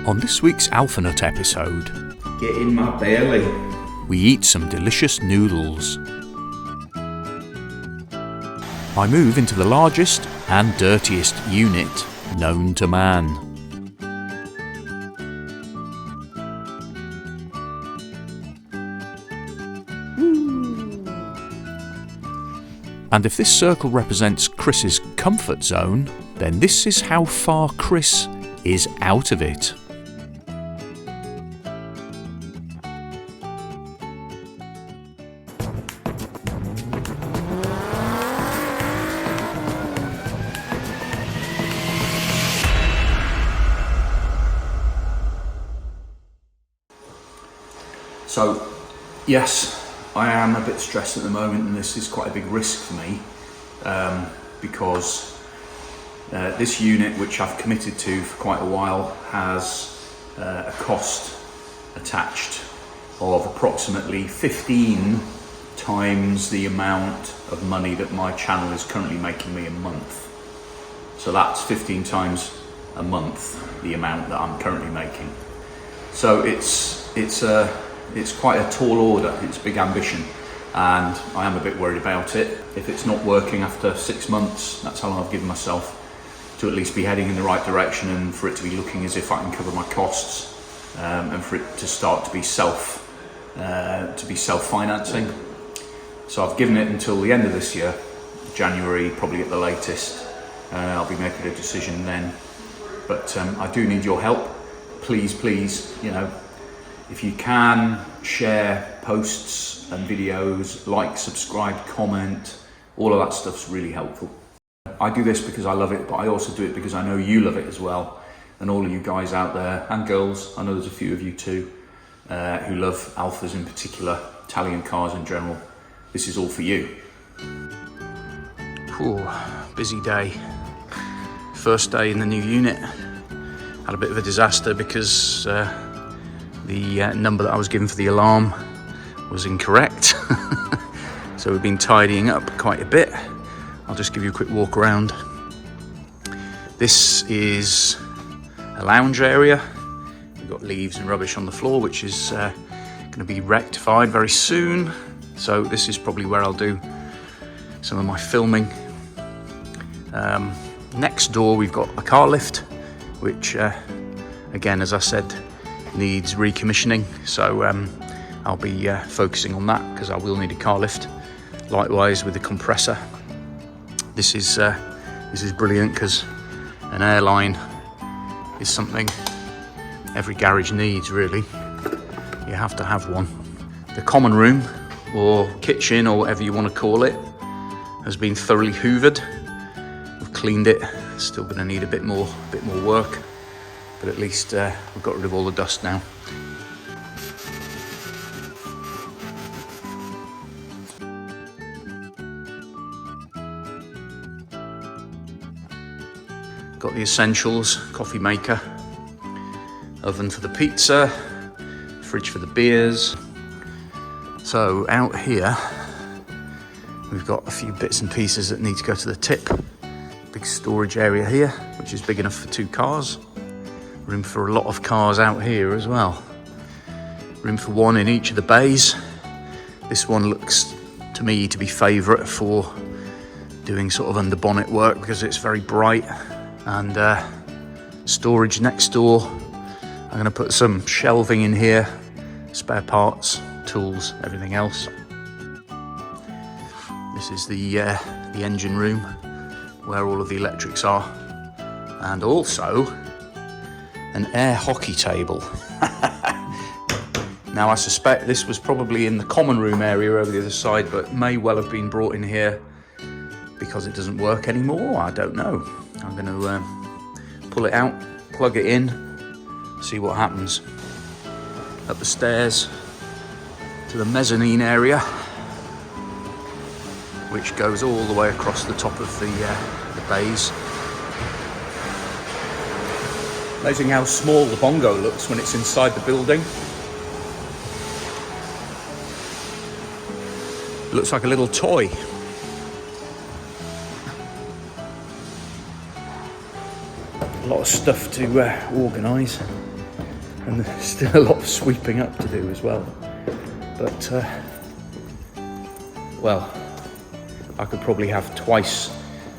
On this week's Alfa Nut episode, get in my belly. We eat some delicious noodles. I move into the largest and dirtiest unit known to man. And if this circle represents Chris's comfort zone, then this is how far Chris is out of it. So, yes, I am a bit stressed at the moment, and this is quite a big risk for me because this unit, which I've committed to for quite a while, has a cost attached of approximately 15 times the amount of money that my channel is currently making me a month. So that's 15 times a month the amount that I'm currently making. So it's quite a tall order, it's a big ambition, and I am a bit worried about it. If it's not working after 6 months, that's how long I've given myself to at least be heading in the right direction, and for it to be looking as if I can cover my costs, and for it to start to be self-financing. So I've given it until the end of this year, January probably at the latest. I'll be making a decision then, but I do need your help. Please, you know, if you can, share posts and videos, like, subscribe, comment, all of that stuff's really helpful. I do this because I love it, but I also do it because I know you love it as well. And all of you guys out there, and girls, I know there's a few of you too, who love Alfas in particular, Italian cars in general. This is all for you. Busy day. First day in the new unit. Had a bit of a disaster because the number that I was given for the alarm was incorrect. So we've been tidying up quite a bit. I'll just give you a quick walk around. This is a lounge area. We've got leaves and rubbish on the floor, which is going to be rectified very soon. So this is probably where I'll do some of my filming. Next door we've got a car lift, which again, as I said, needs recommissioning, so I'll be focusing on that because I will need a car lift. Likewise with the compressor. This is brilliant because an airline is something every garage needs, really. You have to have one. The common room or kitchen or whatever you want to call it has been thoroughly hoovered. We've cleaned it. Still going to need a bit more work. But at least we've got rid of all the dust now. Got the essentials: coffee maker, oven for the pizza, fridge for the beers. So out here, we've got a few bits and pieces that need to go to the tip. Big storage area here, which is big enough for 2 cars. Room for a lot of cars out here as well. Room for 1 in each of the bays. This one looks to me to be favourite for doing sort of under bonnet work because it's very bright. And storage next door. I'm going to put some shelving in here, spare parts, tools, everything else. This is the engine room where all of the electrics are, and also an air hockey table. Now I suspect this was probably in the common room area over the other side, but may well have been brought in here because it doesn't work anymore. I don't know. I'm going to pull it out, plug it in, see what happens. Up the stairs to the mezzanine area, which goes all the way across the top of the bays. Amazing how small the bongo looks when it's inside the building. It looks like a little toy. A lot of stuff to organise. and there's still a lot of sweeping up to do as well. But, well, I could probably have twice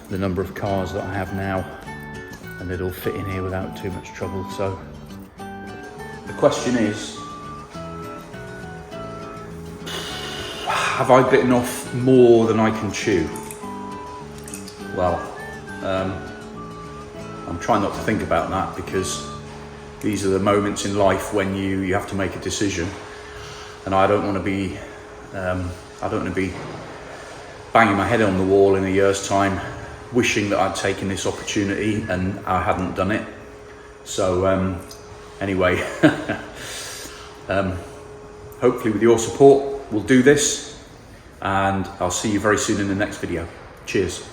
the number of cars that I have now, and they'd all fit in here without too much trouble. So the question is, have I bitten off more than I can chew? Well, I'm trying not to think about that, because these are the moments in life when you have to make a decision, and I don't want to be banging my head on the wall in a year's time wishing that I'd taken this opportunity and I hadn't done it. So anyway, hopefully with your support we'll do this, and I'll see you very soon in the next video. Cheers.